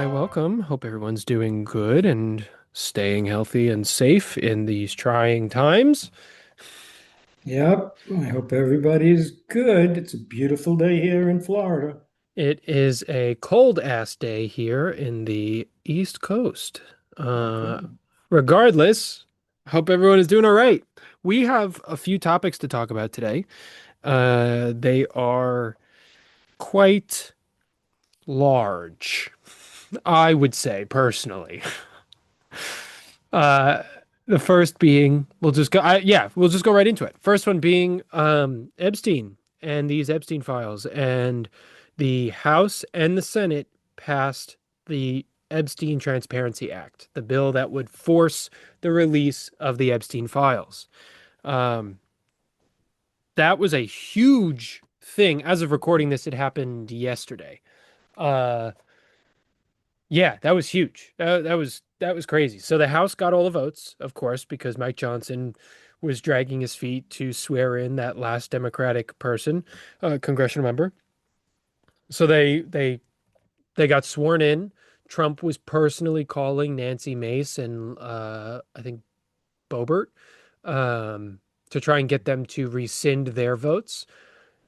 welcome. Hope everyone's doing good and staying healthy and safe in these trying times. Yep, I hope everybody's good. It's a beautiful day here in Florida. It is a cold ass day here in the East Coast. Uh, Okay. Regardless, hope everyone is doing all right. We have a few topics to talk about today. They are quite large, I would say personally. Uh, the first being, we'll just go right into it. First one being Epstein and these Epstein files. And the House and the Senate passed the Epstein Transparency Act, the bill that would force the release of the Epstein files. Um, that was a huge thing. As of recording this, it happened yesterday. Uh, Yeah, that was huge. That was crazy. So the House got all the votes, of course, because Mike Johnson was dragging his feet to swear in that last Democratic person, congressional member. So they got sworn in. Trump was personally calling Nancy Mace and I think Boebert to try and get them to rescind their votes.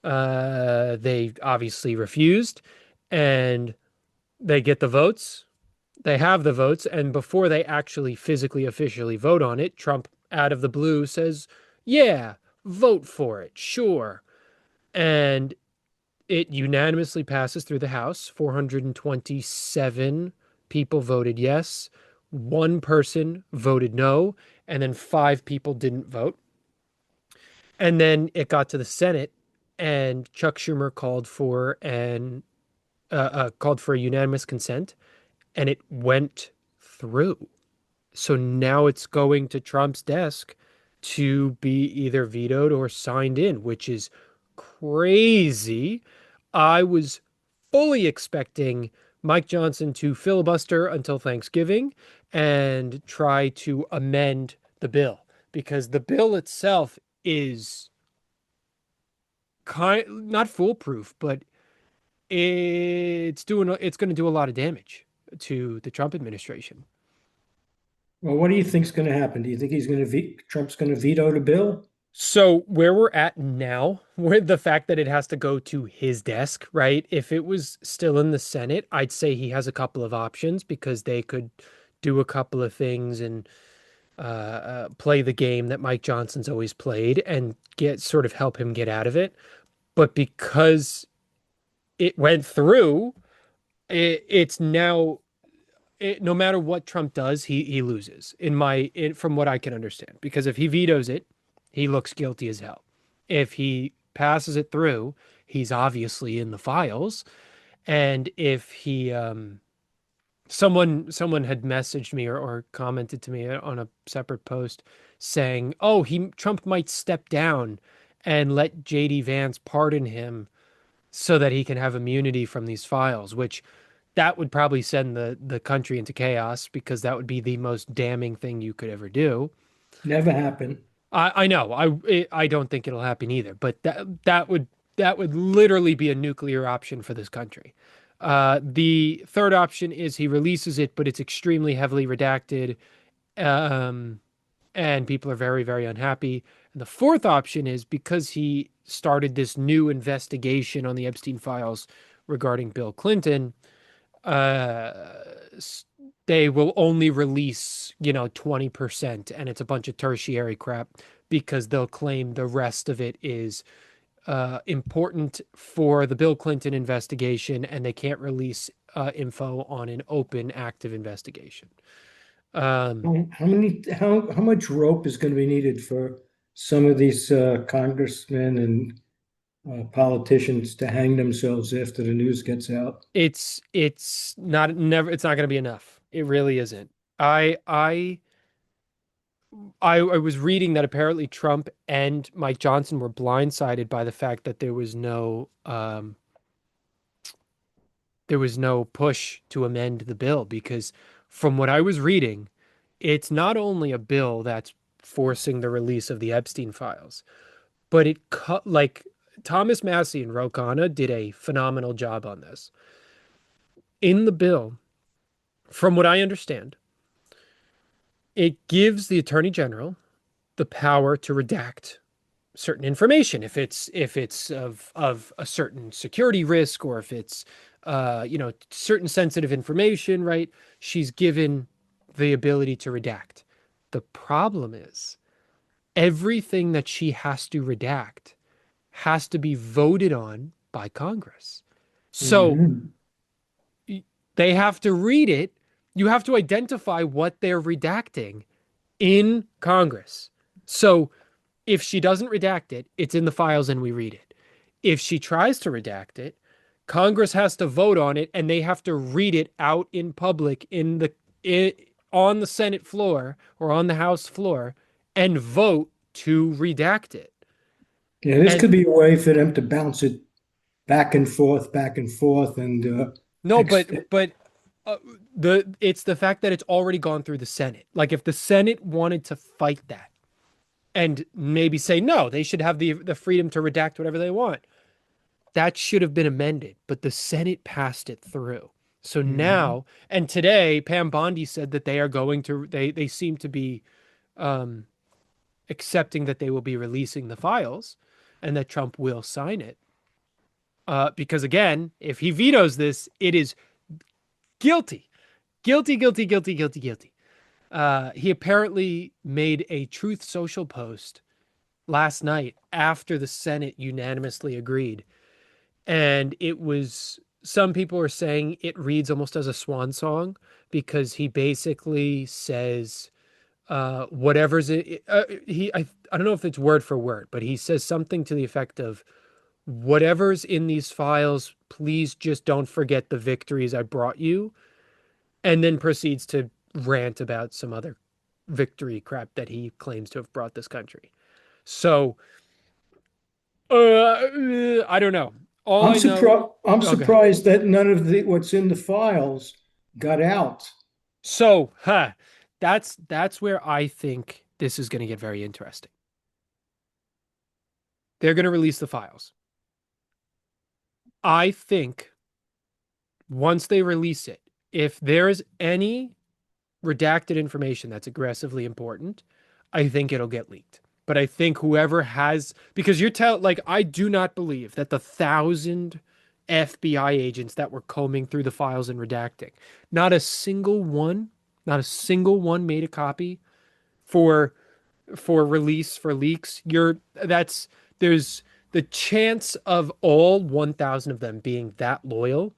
They obviously refused, and they get the votes. They have the votes, and before they actually physically officially vote on it, Trump out of the blue says, "Yeah, vote for it, sure." And it unanimously passes through the House. 427 people voted yes, one person voted no, and then five people didn't vote. And then it got to the Senate, and Chuck Schumer called for a unanimous consent, and it went through. So now it's going to Trump's desk to be either vetoed or signed in, which is crazy. I was fully expecting Mike Johnson to filibuster until Thanksgiving and try to amend the bill because the bill itself is not foolproof, but it's going to do a lot of damage to the Trump administration. Well, what do you think's going to happen? Do you think Trump's going to veto the bill? So where we're at now, where the fact that it has to go to his desk, right? If it was still in the Senate, I'd say he has a couple of options because they could do a couple of things and play the game that Mike Johnson's always played and get sort of help him get out of it. But because it went through, it's now no matter what Trump does, he loses from what I can understand. Because if he vetoes it, he looks guilty as hell. If he passes it through, he's obviously in the files. And if he someone had messaged me or commented to me on a separate post saying, "Oh, he Trump might step down and let JD Vance pardon him so that he can have immunity from these files," which that would probably send the country into chaos because that would be the most damning thing you could ever do. Never happen. I know I don't think it'll happen either, but that would literally be a nuclear option for this country. The third option is he releases it, but it's extremely heavily redacted, um, and people are very, very unhappy. And the fourth option is because he started this new investigation on the Epstein files regarding Bill Clinton, uh, they will only release, 20%, and it's a bunch of tertiary crap because they'll claim the rest of it is important for the Bill Clinton investigation, and they can't release info on an open, active investigation. Um, How much rope is going to be needed for some of these congressmen and politicians to hang themselves after the news gets out? it's not going to be enough. It really isn't. I I I was reading that apparently Trump and Mike Johnson were blindsided by the fact that there was no push to amend the bill because from what I was reading, it's not only a bill that's forcing the release of the Epstein files, but it cut like Thomas Massey and Ro Khanna did a phenomenal job on this. In the bill, from what I understand, it gives the attorney general the power to redact certain information if it's of a certain security risk, or if it's certain sensitive information, right? She's given the ability to redact. The problem is everything that she has to redact has to be voted on by Congress. So Hmm. they have to read it. You have to identify what they're redacting in Congress. So if she doesn't redact it, it's in the files and we read it. If she tries to redact it, Congress has to vote on it and they have to read it out in public on the Senate floor or on the House floor and vote to redact it. Yeah, this And could be a way for them to bounce it back and forth, and no, ex but uh, it's the fact that it's already gone through the Senate. Like if the Senate wanted to fight that and maybe say no, they should have the freedom to redact whatever they want. That should have been amended, but the Senate passed it through. So Mhm. now, and today, Pam Bondi said that they are going to, they seem to be um, accepting that they will be releasing the files and that Trump will sign it. Because again, if he vetoes this, it is guilty, guilty, guilty, guilty, guilty, guilty. He apparently made a Truth Social post last night after the Senate unanimously agreed. And it was, some people are saying it reads almost as a swan song because he basically says, whatever's it, I don't know if it's word for word, but he says something to the effect of whatever's in these files, please just don't forget the victories I brought you, and then proceeds to rant about some other victory crap that he claims to have brought this country. So, I don't know. All I know, I'm oh, go ahead. surprised that none of the what's in the files got out. So, that's where I think this is going to get very interesting. They're going to release the files. I think once they release it, if there is any redacted information that's aggressively important, I think it'll get leaked. But I think whoever has, because like, I do not believe that the 1,000 FBI agents that were combing through the files and redacting, not a single one, not a single one made a copy for release for leaks. There's the chance of all 1,000 of them being that loyal.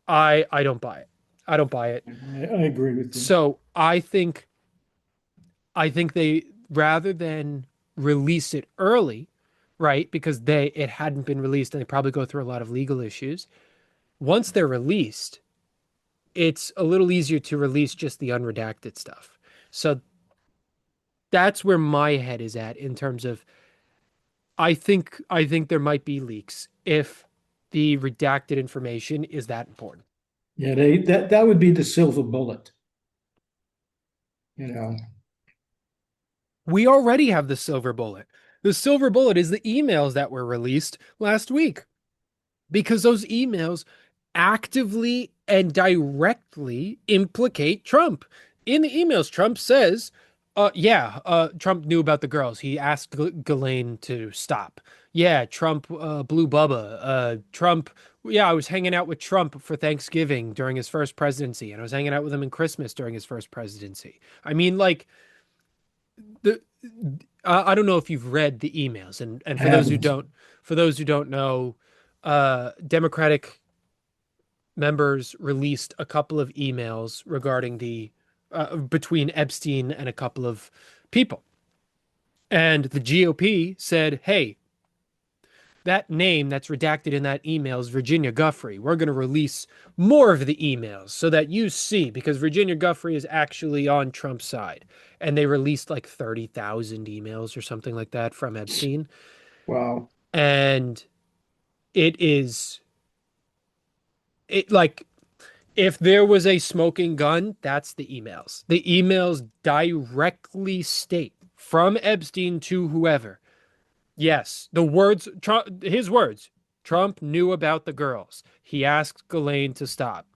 I don't buy it. I don't buy it. I agree with you. So I think they, rather than release it early, right? Because it hadn't been released and they probably go through a lot of legal issues. Once they're released, it's a little easier to release just the unredacted stuff. So that's where my head is at in terms of I think there might be leaks if the redacted information is that important. Yeah, that would be the silver bullet, you know. We already have the silver bullet. The silver bullet is the emails that were released last week because those emails actively and directly implicate Trump. In the emails, Trump says, yeah, Trump knew about the girls. He asked Ghislaine to stop. Yeah, Trump blew Bubba. Trump, yeah, I was hanging out with Trump for Thanksgiving during his first presidency, and I was hanging out with him in Christmas during his first presidency. I mean, like, the I don't know if you've read the emails, and I haven't. for those who don't know, Democratic members released a couple of emails regarding the between Epstein and a couple of people. And the GOP said, hey, that name that's redacted in that email is Virginia Giuffre. We're going to release more of the emails so that you see, because Virginia Giuffre is actually on Trump's side. And they released like 30,000 emails or something like that from Epstein. Wow. And it is, it like, if there was a smoking gun, that's the emails. The emails directly state from Epstein to whoever. Yes, the words, his words. Trump knew about the girls. He asked Ghislaine to stop.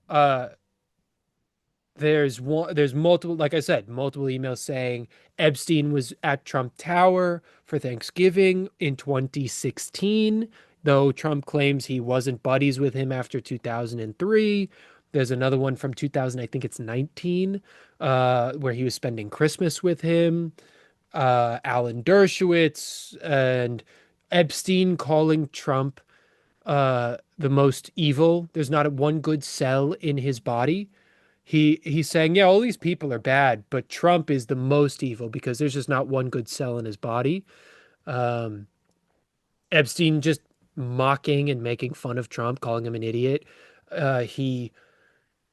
Uh, there's multiple, like I said, multiple emails saying Epstein was at Trump Tower for Thanksgiving in 2016, though Trump claims he wasn't buddies with him after 2003. There's another one from 2000, I think it's 19, where he was spending Christmas with him. Alan Dershowitz and Epstein calling Trump the most evil. There's not one good cell in his body. He's saying, yeah, all these people are bad, but Trump is the most evil because there's just not one good cell in his body. Um, Epstein just mocking and making fun of Trump, calling him an idiot. He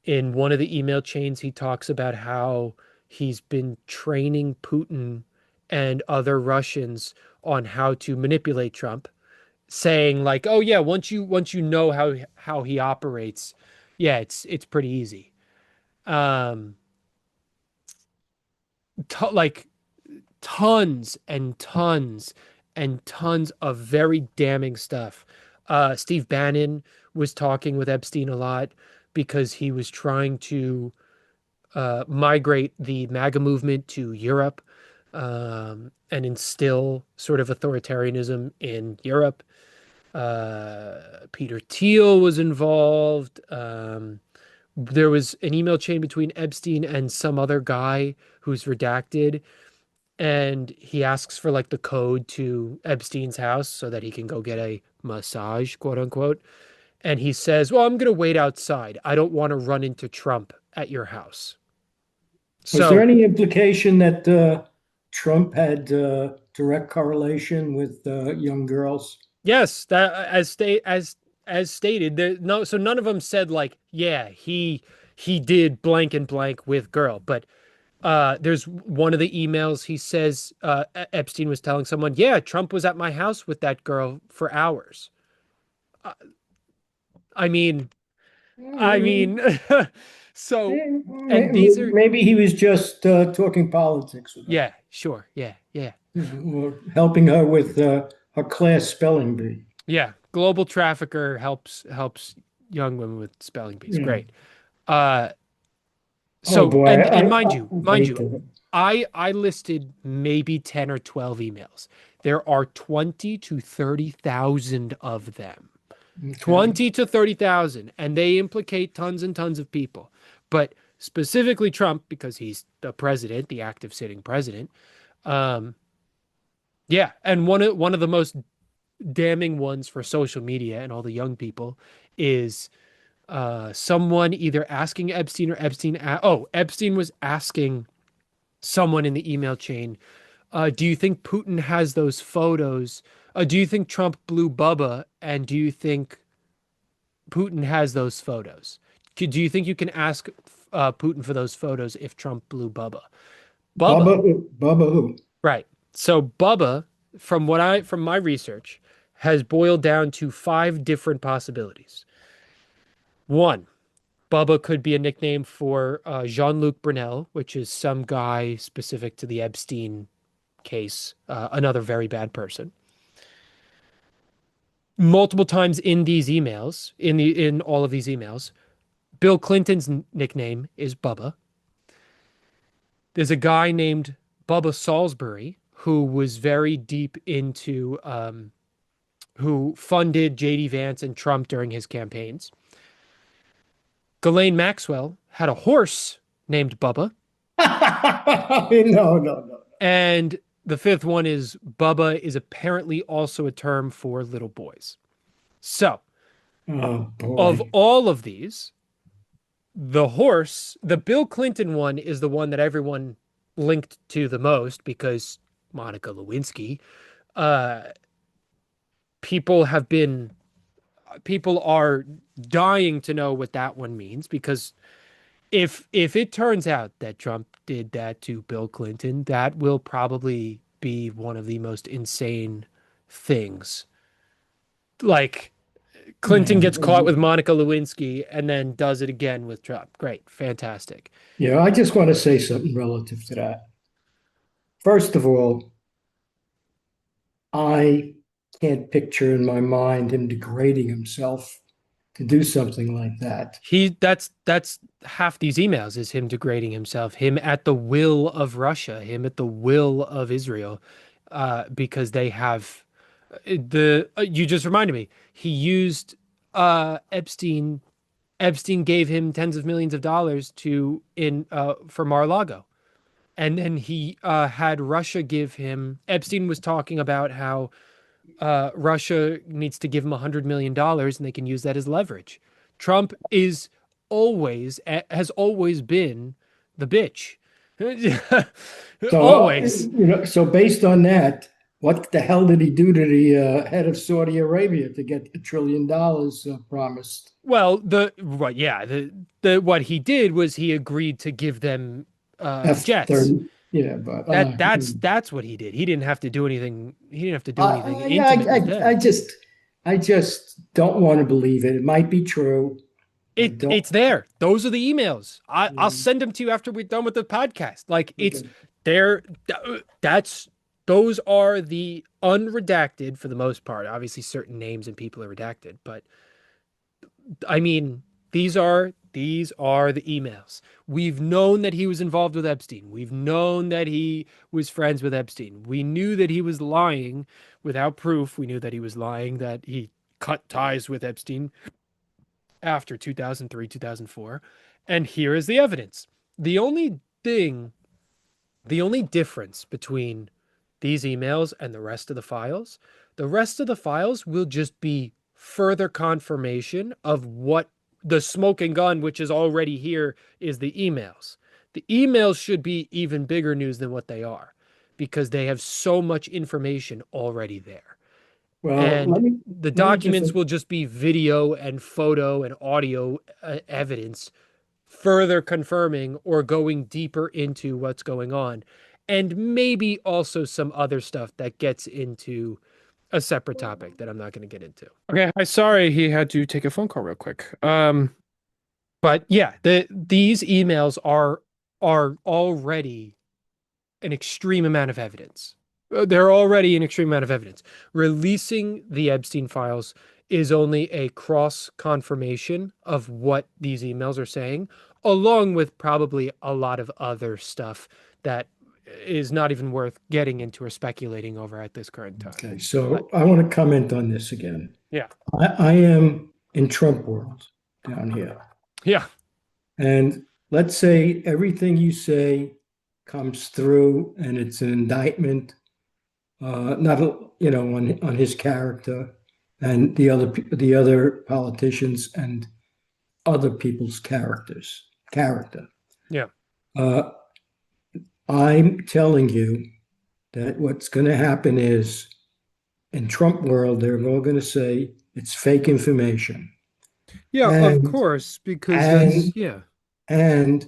In one of the email chains, he talks about how he's been training Putin and other Russians on how to manipulate Trump, saying like, "Oh yeah, once you know how he operates, yeah, it's pretty easy." Um, like tons and tons and tons of very damning stuff. Steve Bannon was talking with Epstein a lot because he was trying to migrate the MAGA movement to Europe, and instill sort of authoritarianism in Europe. Peter Thiel was involved. There was an email chain between Epstein and some other guy who's redacted, and he asks for like the code to Epstein's house so that he can go get a massage, quote unquote. And he says, "Well, I'm going to wait outside. I don't want to run into Trump at your house." Was there So, any implication that Trump had direct correlation with young girls? yes, that as stated, there no so none of them said like, yeah, he did blank and blank with girl, but there's one of the emails he says Epstein was telling someone, yeah, Trump was at my house with that girl for hours. Uh, I mean, I Mm, mean, so, and these are, Maybe he was just talking politics with her, yeah, sure, yeah, yeah, or helping her with her class spelling bee. yeah. Global trafficker helps young women with spelling bees. Yeah. Great. Uh, Oh so, boy, and I mind hate you, that. I listed maybe 10 or 12 emails. There are 20 to 30,000 of them. Okay. 20 to 30,000, and they implicate tons and tons of people. But specifically Trump, because he's the president, the active sitting president. Um, yeah, and one of the most damning ones for social media and all the young people is someone either asking Epstein or Epstein was asking someone in the email chain, do you think Putin has those photos? Do you think Trump blew Bubba? And do you think Putin has those photos? Do you think you can ask Putin for those photos if Trump blew Bubba? Bubba, Bubba who? right. So Bubba, from my research, has boiled down to five different possibilities. One, Bubba could be a nickname for Jean-Luc Brunel, which is some guy specific to the Epstein case, another very bad person. Multiple times in these emails, in all of these emails, Bill Clinton's nickname is Bubba. There's a guy named Bubba Salisbury who was very deep into who funded JD Vance and Trump during his campaigns. Ghislaine Maxwell had a horse named Bubba. No, no, no. And the fifth one is Bubba is apparently also a term for little boys. So, Oh of boy. all of these, the Bill Clinton one is the one that everyone linked to the most because Monica Lewinsky. Uh, people have been, people are dying to know what that one means because if it turns out that Trump did that to Bill Clinton, that will probably be one of the most insane things. Like Clinton Yeah. gets caught with Monica Lewinsky and then does it again with Trump. Great, fantastic. Yeah, I just want to say something relative to that. First of all, I can't picture in my mind him degrading himself to do something like that. That's half these emails is him degrading himself, him at the will of Russia, him at the will of Israel, because they have the you just reminded me. He used Epstein. Epstein gave him tens of millions of dollars to in for Mar-a-Lago. And then he had Russia give him. Epstein was talking about how Russia needs to give him $100 million and they can use that as leverage. Trump is always has always been the bitch. So, Always. so based on that, what the hell did he do to the head of Saudi Arabia to get $1 trillion promised Well, the what? Yeah, the what he did was he agreed to give them jets. F-30? Yeah, but That's what he did. He didn't have to do anything. He didn't have to do anything yeah, intimate with them. I just don't want to believe it. It might be true. I don't. It's there. Those are the emails. I'll Yeah, send them to you after we're done with the podcast. Like it's okay. there. That's those are the unredacted for the most part. Obviously, certain names and people are redacted, but I mean, these are the emails. We've known that he was involved with Epstein. We've known that he was friends with Epstein. We knew that he was lying without proof. We knew that he was lying, that he cut ties with Epstein after 2003, 2004. And here is the evidence. The only thing, the only difference between these emails and the rest of the files will just be further confirmation of what the smoking gun, which is already here, is the emails. The emails should be even bigger news than what they are because they have so much information already there. Well, And the let me just documents will just be video and photo and audio evidence further confirming or going deeper into what's going on. And maybe also some other stuff that gets into a separate topic that I'm not going to get into. Okay, I'm sorry he had to take a phone call real quick. But yeah, these emails are already an extreme amount of evidence. They're already an extreme amount of evidence. Releasing the Epstein files is only a cross confirmation of what these emails are saying, along with probably a lot of other stuff that is not even worth getting into or speculating over at this current time. Okay, But so I want to comment on this again. yeah, I am in Trump world down here. yeah, And let's say everything you say comes through and it's an indictment, not on his character and the other politicians and other people's character. yeah. Uh, I'm telling you that what's going to happen is in Trump world, they're all going to say it's fake information. Yeah, of And course, because that's, and yeah. and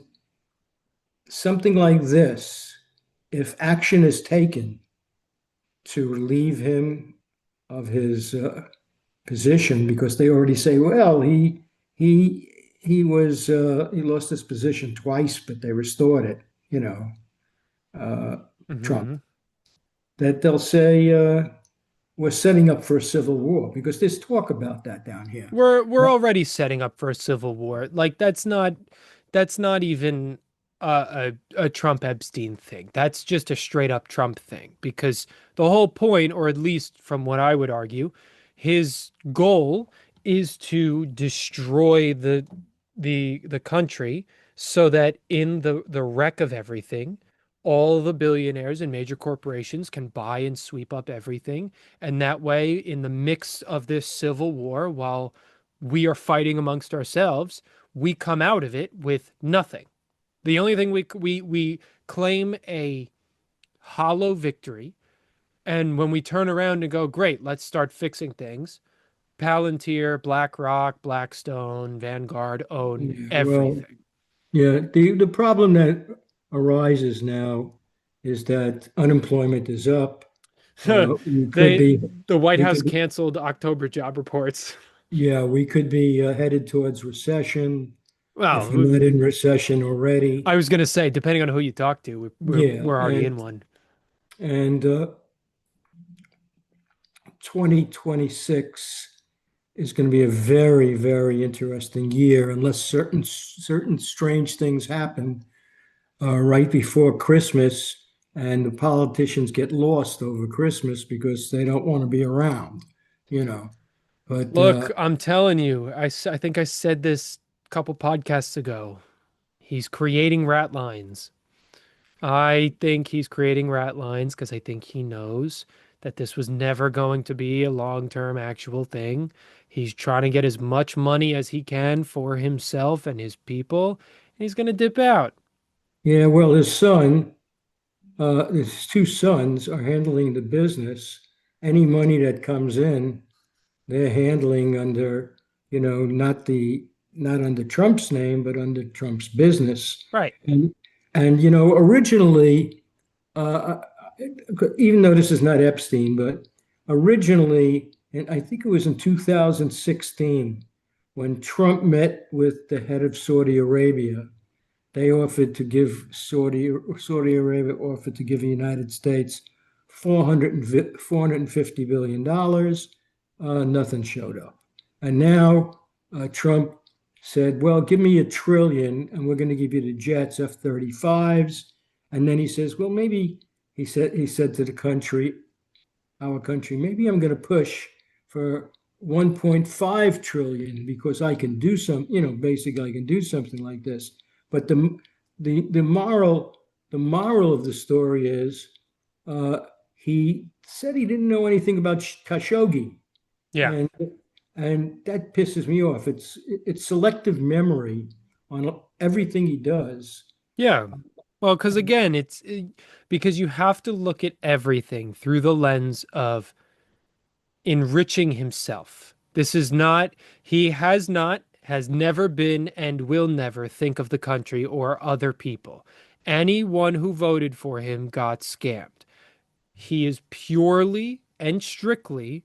something like this, if action is taken to relieve him of his position, because they already say, well, he he lost his position twice, but they restored it, uh, Trump, Hmm. that they'll say we're setting up for a civil war because there's talk about that down here. We're already setting up for a civil war. Like that's not even a Trump Epstein thing. That's just a straight up Trump thing because the whole point, or at least from what I would argue, his goal is to destroy the country so that in the wreck of everything, all the billionaires and major corporations can buy and sweep up everything. And that way, in the mix of this civil war, while we are fighting amongst ourselves, we come out of it with nothing. The only thing we claim a hollow victory, and when we turn around and go, great, let's start fixing things. Palantir, BlackRock, Blackstone, Vanguard own Yeah, well, everything. yeah. The problem that arises now is that unemployment is up. We could they be the White we House could canceled October job reports. Yeah, we could be headed towards recession if we're Well, not in recession already. I was gonna say, depending on who you talk to, we're Yeah, we're already in one. and 2026. is going to be a very, very interesting year unless certain strange things happen right before Christmas and the politicians get lost over Christmas because they don't want to be around, you know. But Look, I'm telling you, I think I said this a couple podcasts ago. He's creating rat lines. I think he's creating rat lines because I think he knows that this was never going to be a long-term actual thing. He's trying to get as much money as he can for himself and his people, and he's going to dip out. yeah, well, his two sons are handling the business. Any money that comes in, they're handling under, not under Trump's name, but under Trump's business. Right. And originally, uh, even though this is not Epstein, but originally, and I think it was in 2016, when Trump met with the head of Saudi Arabia, they offered to give Saudi Arabia offered to give the United States 450 billion dollars. Nothing showed up, and now Trump said, "Well, give me $1 trillion, and we're going to give you the jets, F-35s." And then he says, "Well, maybe," he said to the country, our country, maybe I'm going to push for 1.5 trillion because I can do some, basically I can do something like this. But the moral of the story is uh, he said he didn't know anything about Khashoggi, Yeah. and and that pisses me off. It's selective memory on everything he does. Yeah. Well, because again, because you have to look at everything through the lens of enriching himself. This is not, he has not, has never been, and will never think of the country or other people. Anyone who voted for him got scammed. He is purely and strictly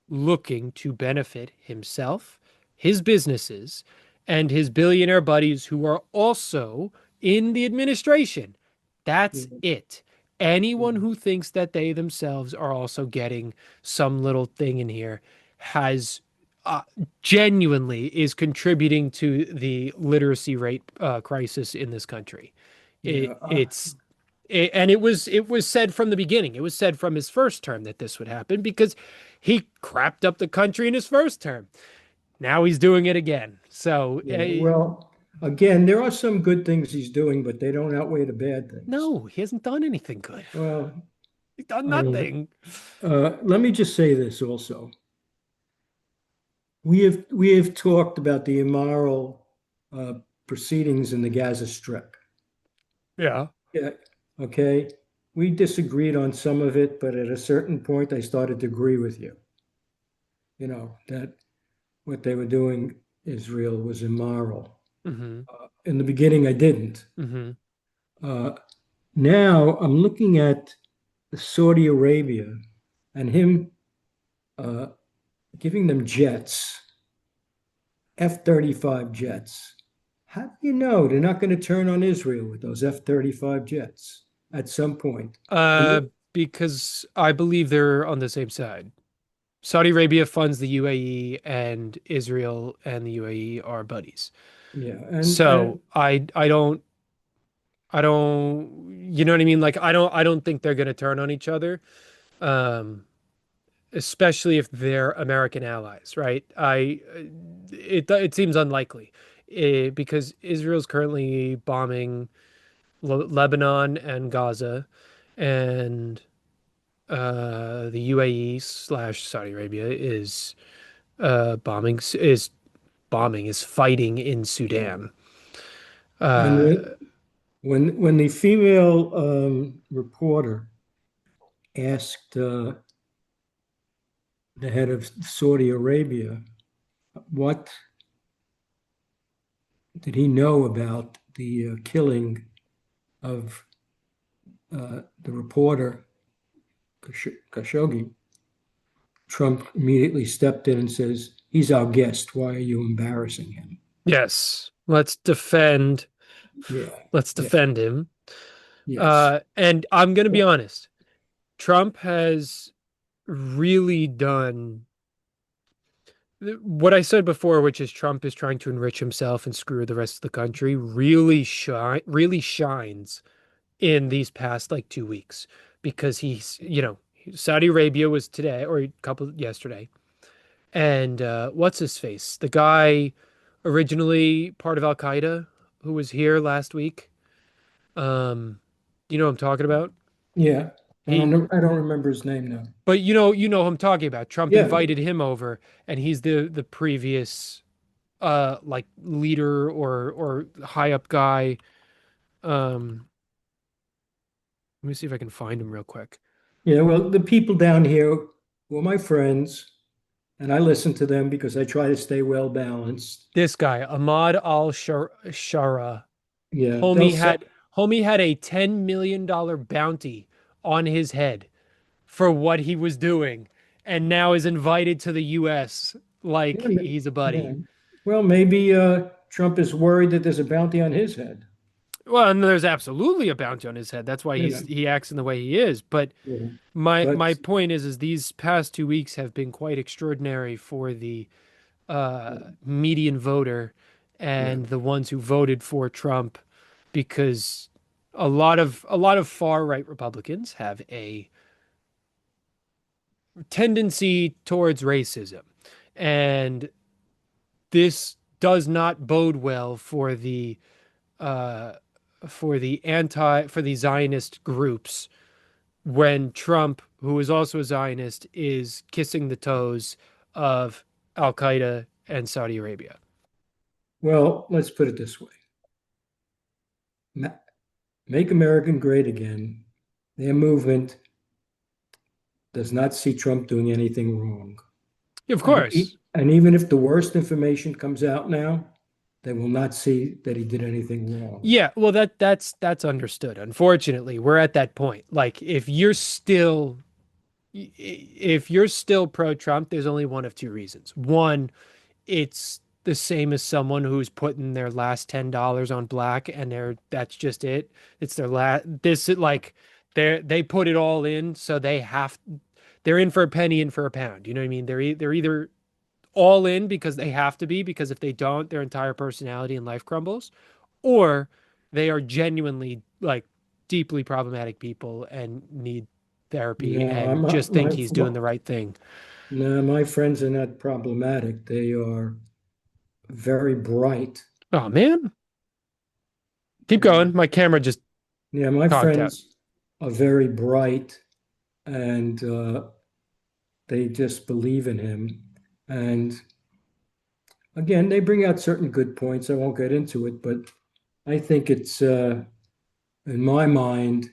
looking to benefit himself, his businesses, and his billionaire buddies who are also in the administration. That's Yeah, it. Anyone who thinks that they themselves are also getting some little thing in here has uh, genuinely is contributing to the literacy rate crisis in this country. yeah. And it was said from the beginning. It was said from his first term that this would happen because he crapped up the country in his first term. Now he's doing it again. So Yeah, well, again, there are some good things he's doing, but they don't outweigh the bad things. no, he hasn't done anything good. Well, He's done I don't know. nothing. Let me just say this also. We have talked about the immoral uh, proceedings in the Gaza Strip. Yeah. Yeah, okay. We disagreed on some of it, but at a certain point, I started to agree with you. That what they were doing, Israel, was immoral. Mm-hmm. In the beginning, I didn't. Mm-hmm. Uh, Now I'm looking at Saudi Arabia and him uh, giving them jets, F-35 jets. How do you know they're not going to turn on Israel with those F-35 jets at some point? Uh, And because I believe they're on the same side. Saudi Arabia funds the UAE and Israel and the UAE are buddies. yeah, So you know what I mean? Like I don't think they're gonna turn on each other. Um, especially if they're American allies, right? It seems unlikely, because Israel's currently bombing Lebanon and Gaza, and the UAE slash Saudi Arabia is fighting in yeah. Sudan. And Uh, when the female reporter asked the head of Saudi Arabia what did he know about the killing of the reporter Khashoggi, Trump immediately stepped in and says, "He's our guest. Why are you embarrassing him?" yes, Yeah, let's yeah, defend him. yes. And I'm gonna be Well, honest. Trump has really done what I said before, which is Trump is trying to enrich himself and screw the rest of the country, really shines in these past like 2 weeks because Saudi Arabia was today or a couple yesterday, and what's his face, the guy originally part of Al Qaeda who was here last week. Um, you know what I'm talking about? Yeah, He, I don't remember his name now. but you know who I'm talking about. Trump Yeah, invited him over, and he's the previous like leader or high up guy. Um, let me see if I can find him real quick. yeah. Well, the people down here were my friends, and I listen to them because I try to stay well balanced. This guy, Ahmad Al-Shara, Yeah, they'll homie say, had homie had a $10 million bounty on his head for what he was doing, and now is invited to the US like yeah, he's a yeah. buddy. Well, maybe Trump is worried that there's a bounty on his head. Well, and there's absolutely a bounty on his head. That's why Yeah, he acts in the way he is. But yeah. my But point is these past 2 weeks have been quite extraordinary for the median voter yeah, and the ones who voted for Trump, because a lot of far right Republicans have a tendency towards racism, and this does not bode well uh, for the Zionist groups when Trump, who is also a Zionist, is kissing the toes of Al Qaeda and Saudi Arabia. well, let's put it this way. Ma- Make America Great Again. Their movement does not see Trump doing anything wrong. Of course. And even if the worst information comes out now, they will not see that he did anything wrong. Yeah, well that's understood. Unfortunately, we're at that point. Like if you're still pro-Trump, there's only one of two reasons. One, it's the same as someone who's putting their last $10 on black and that's just it. It's their last this like they put it all in, so they're in for a penny, in for a pound. You know what I mean? They're either all in because they have to be, because if they don't, their entire personality and life crumbles, or they are genuinely like deeply problematic people and need therapy No, and just think he's doing the right thing. no, my friends are not problematic. They are very bright. Oh man, keep Yeah, going. My camera just yeah, my conked out. friends are very bright, and they just believe in him. And again, they bring out certain good points. I won't get into it, but I think it's in my mind,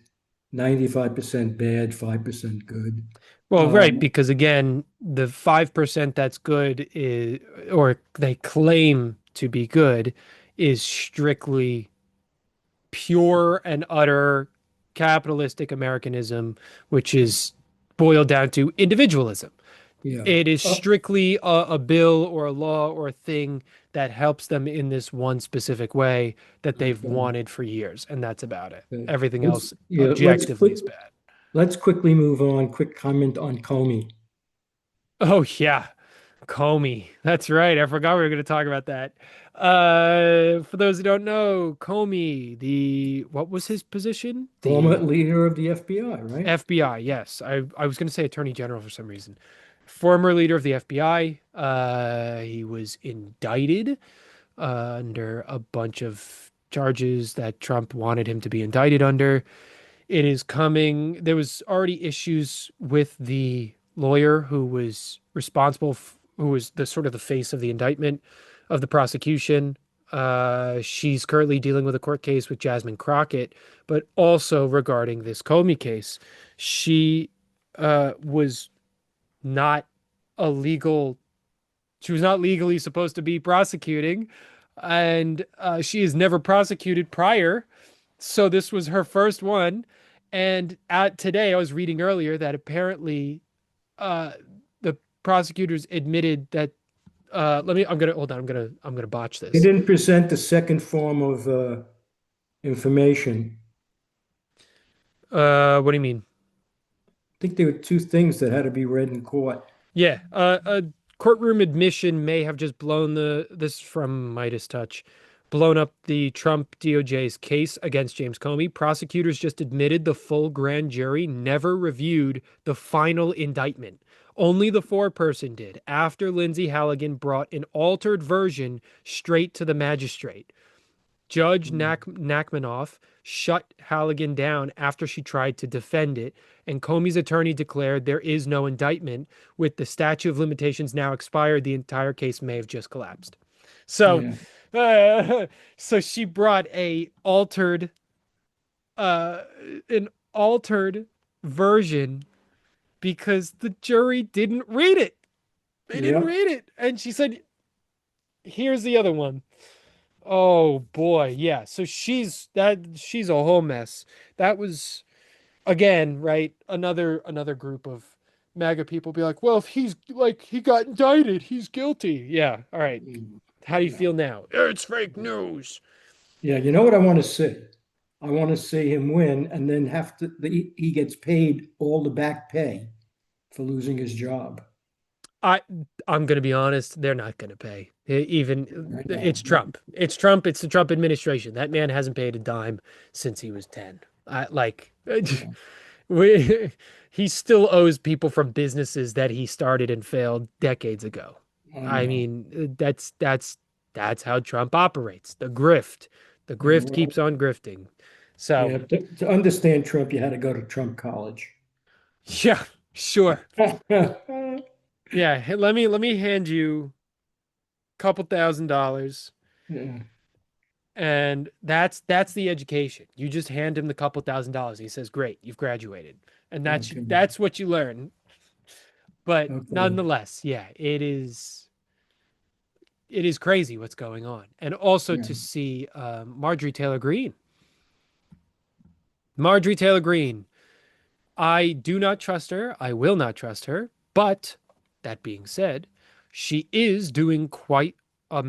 95% bad, 5% good. Well, right, Um, because again, the 5% that's good is, or they claim to be good, is strictly pure and utter capitalistic Americanism, which is boiled down to individualism. yeah. It is strictly a bill or a law or a thing that helps them in this one specific way that they've Okay. wanted for years, and that's about it. Okay. Everything else Yeah, objectively is bad. let's quickly move on. Quick comment on Comey. Oh yeah, Comey. That's right. I forgot we were going to talk about that. For those who don't know, Comey, the what was his position? Former The leader of the FBI, right? FBI. Yes, I was going to say Attorney General for some reason. Former leader of the FBI. He was indicted under a bunch of charges that Trump wanted him to be indicted under. It is coming. There was already issues with the lawyer who was who was the sort of the face of the indictment of the prosecution. She's currently dealing with a court case with Jasmine Crockett, but also regarding this Comey case, she was not a legal. She was not legally supposed to be prosecuting, and she has never prosecuted prior, so this was her first one. And today, I was reading earlier that apparently uh, the prosecutors admitted that. Let me. I'm gonna hold on. I'm gonna botch He this. didn't present the second form of information. What do you mean? I think there were two things that had to be read in court. Yeah. courtroom admission may have just blown this from Midas Touch, blown up the Trump DOJ's case against James Comey. Prosecutors just admitted the full grand jury never reviewed the final indictment. Only the foreperson did, after Lindsay Halligan brought an altered version straight to the magistrate. Judge Nachmanoff shut Halligan down after she tried to defend it, and Comey's attorney declared there is no indictment. With the statute of limitations now expired, the entire case may have just collapsed. So, Yeah. uh, so she brought uh, an altered version because the jury didn't read it. They didn't Yep. read it, and she said, "Here's the other one." Oh boy, yeah. So she's a whole mess. That was again, right? Another group of MAGA people be like, well, if he's like he got indicted, he's guilty. Yeah, all right. Mm, How do you yeah. feel now? It's fake news. Yeah. You know what I want to see? I want to see him win and then have to, he gets paid all the back pay for losing his job. I I'm gonna be honest, they're not gonna pay. Even I know. it's Trump. It's Trump. It's the Trump administration. That man hasn't paid a dime since he was 10. I like Yeah, we, he still owes people from businesses that he started and failed decades ago. I I know. mean, that's how Trump operates. The grift. The Yeah, grift well, keeps on grifting. So, yeah, to understand Trump, you had to go to Trump College. yeah, sure. Yeah, Yeah, hey, let me hand you a couple $1,000 and that's the education. You just hand him the couple $1,000. He says, "Great, you've graduated." And okay, that's what you learn. But okay, nonetheless, yeah, it is crazy what's going on. And also yeah. to see Marjorie Taylor Greene. Marjorie Taylor Greene. I do not trust her. I will not trust her. But that being said, she is doing quite a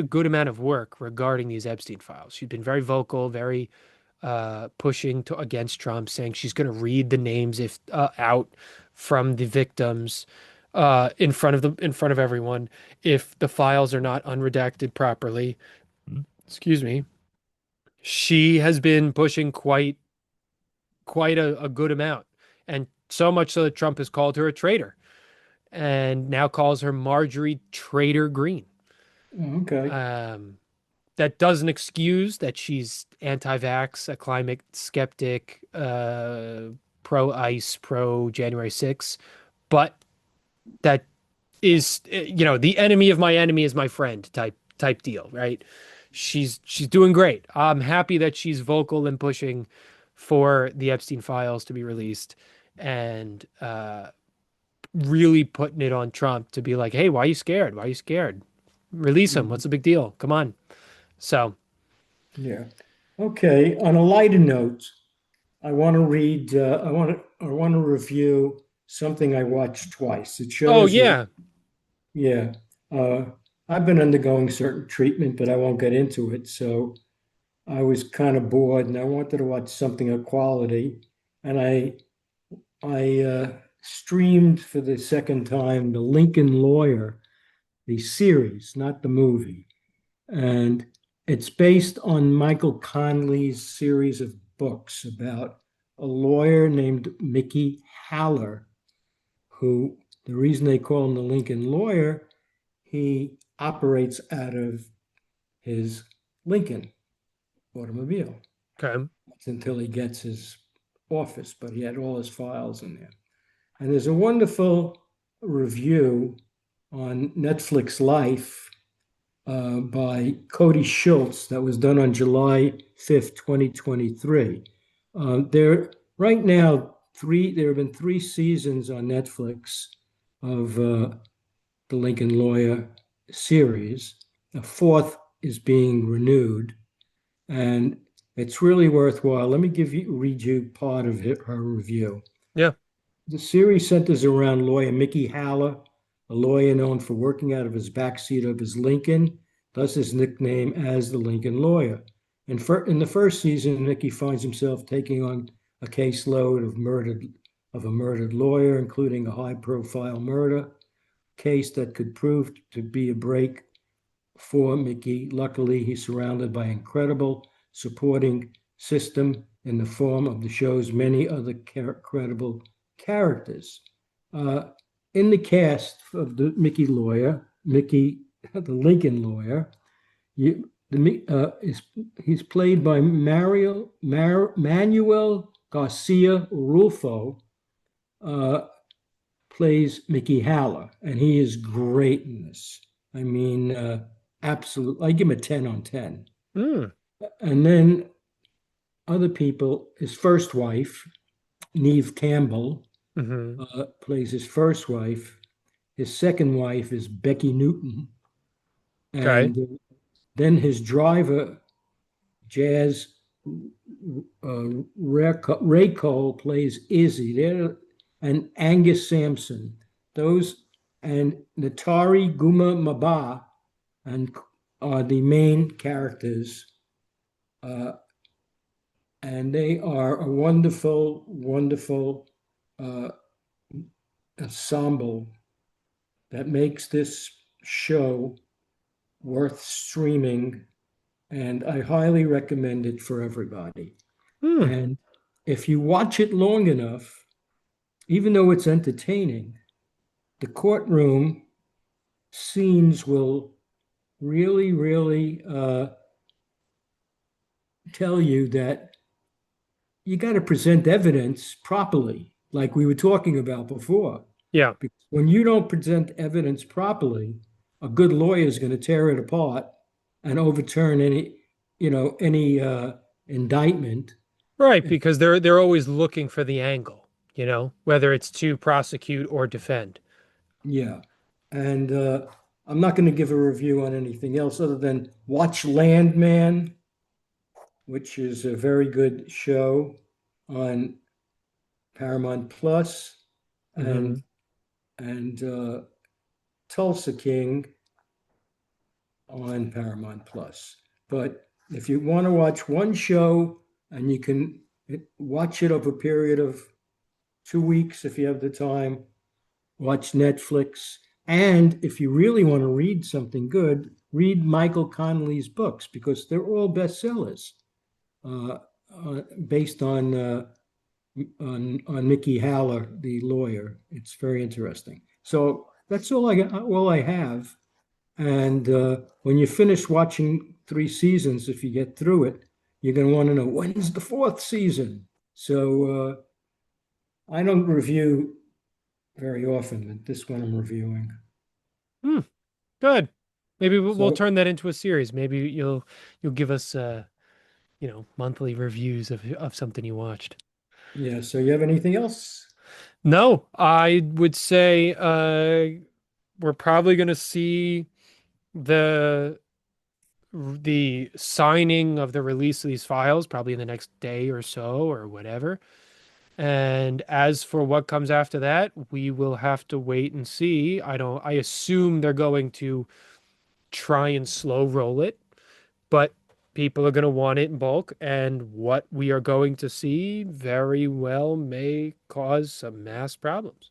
good amount of work regarding these Epstein files. She's been very vocal, very pushing against Trump, saying she's going to read the names if out from the victims in front of everyone if the files are not unredacted properly. Excuse me. She has been pushing quite a good amount, and so much so that Trump has called her a traitor and now calls her Marjorie Traitor Green. Okay. Um, that doesn't excuse that she's anti-vax, a climate skeptic, pro-ICE, pro-January 6th, but that is, the enemy of my enemy is my friend type deal, right? She's doing great. I'm happy that she's vocal and pushing for the Epstein files to be released and really putting it on Trump to be like, hey, why are you scared? Why are you scared? Release him. Mhm. What's the big deal? Come on. So, Yeah. Okay. On a lighter note, I want to read. I want to review something I watched twice. It oh shows you. yeah, Yeah. Uh, I've been undergoing certain treatment, but I won't get into it. So I was kind of bored, and I wanted to watch something of quality, and I streamed for the second time the Lincoln Lawyer, the series, not the movie. And it's based on Michael Conley's series of books about a lawyer named Mickey Haller, who the reason they call him the Lincoln Lawyer, he operates out of his Lincoln automobile. okay, That's until he gets his office, but he had all his files in there. And there's a wonderful review on Netflix Life by Cody Schultz that was done on July 5th, 2023. There right now there have been 3 seasons on Netflix of the Lincoln Lawyer series. A fourth is being renewed, and it's really worthwhile. Let me read you part of her review. yeah, The series centers around lawyer Mickey Haller, a lawyer known for working out of his backseat of his Lincoln, thus his nickname as the Lincoln Lawyer. In the first season, Mickey finds himself taking on a caseload of a murdered lawyer, including a high-profile murder. case that could prove to be a break for Mickey. Luckily, he's surrounded by incredible supporting system in the form of the show's many other credible characters. Uh, in the cast of the Mickey lawyer, Mickey, the Lincoln lawyer, is he's played by Manuel Garcia Rulfo, uh, plays Mickey Haller, and he is great in this. I mean, absolutely. I give him a 10 on 10. Mm. And then other people, his first wife, Neve Campbell, Hmm. plays his first wife. His second wife is Becky Newton. Okay. And then his driver, Jazz Ray Cole, plays Izzy. And Angus Sampson. Those and Natari Guma Maba and are the main characters. Uh, and they are a wonderful, wonderful uh, ensemble that makes this show worth streaming. And I highly recommend it for everybody. Hmm. And if you watch it long enough, even though it's entertaining, the courtroom scenes will really, really tell you that you got to present evidence properly, like we were talking about before. Yeah. Because when you don't present evidence properly, a good lawyer is going to tear it apart and overturn any indictment. Right, because they're always looking for the angle, whether it's to prosecute or defend. Yeah. And I'm not going to give a review on anything else other than watch Landman, which is a very good show on Paramount Plus, Hmm. and Tulsa King on Paramount Plus. But if you want to watch one show and you can watch it over a period of 2 weeks if you have the time, watch Netflix. And if you really want to read something good, read Michael Connelly's books because they're all bestsellers uh, based on Mickey Haller, the lawyer. It's very interesting. So that's all I have. And when you finish watching 3 seasons, if you get through it, you're going to want to know when's the fourth season. So I don't review very often, but this one I'm reviewing. Hmm. Good. Maybe we'll So turn that into a series. Maybe you'll give us monthly reviews of something you watched. yeah. So you have anything else? No, I would say we're probably going to see the the signing of the release of these files probably in the next day or so or whatever. And as for what comes after that, we will have to wait and see. I assume they're going to try and slow roll it, but people are going to want it in bulk. And what we are going to see very well may cause some mass problems.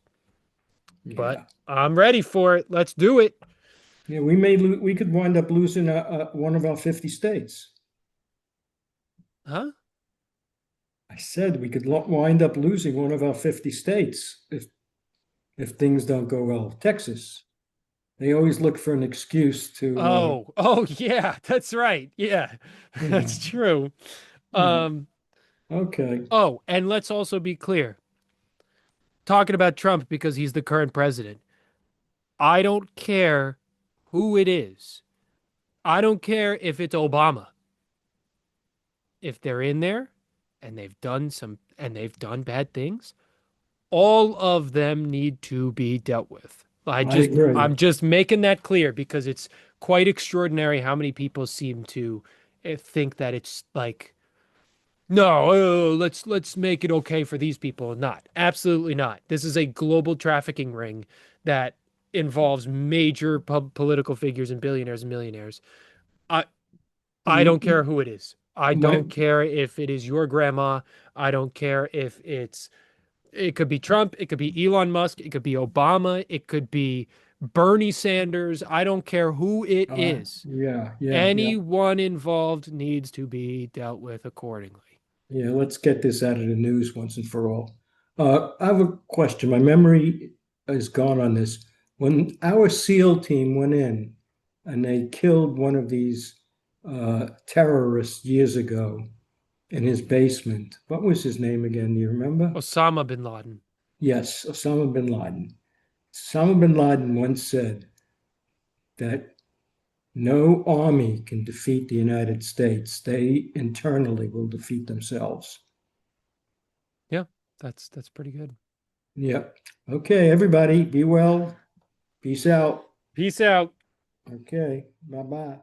But Yeah. I'm ready for it. Let's do it. Yeah. We could wind up losing one of our 50 states. Huh? I said we could wind up losing one of our 50 states if things don't go well. Texas. They always look for an excuse to, Oh, yeah, that's right. Yeah, you that's know, true. yeah. Um, Okay. oh, and let's also be clear. Talking about Trump because he's the current president. I don't care who it is. I don't care if it's Obama. If they're in there and they've done bad things, all of them need to be dealt with. I agree. I'm just making that clear because it's quite extraordinary how many people seem to think that it's like, no, let's make it okay for these people. Not, absolutely not. This is a global trafficking ring that involves major political figures and billionaires and millionaires. I I don't care who it is. I My, don't care if it is your grandma. I don't care if it could be Trump, it could be Elon Musk, it could be Obama, it could be Bernie Sanders, I don't care who it is. Yeah, yeah, yeah. Anyone involved needs to be dealt with accordingly. Yeah, let's get this out of the news once and for all. I have a question. My memory is gone on this. When our SEAL team went in and they killed one of these terrorists years ago in his basement, what was his name again? Do you remember? Osama bin Laden. Yes, Osama bin Laden. Osama bin Laden once said that no army can defeat the United States. They internally will defeat themselves. Yeah, that's pretty good. Yep. Okay, everybody, be well. Peace out. Peace out. Okay, bye bye.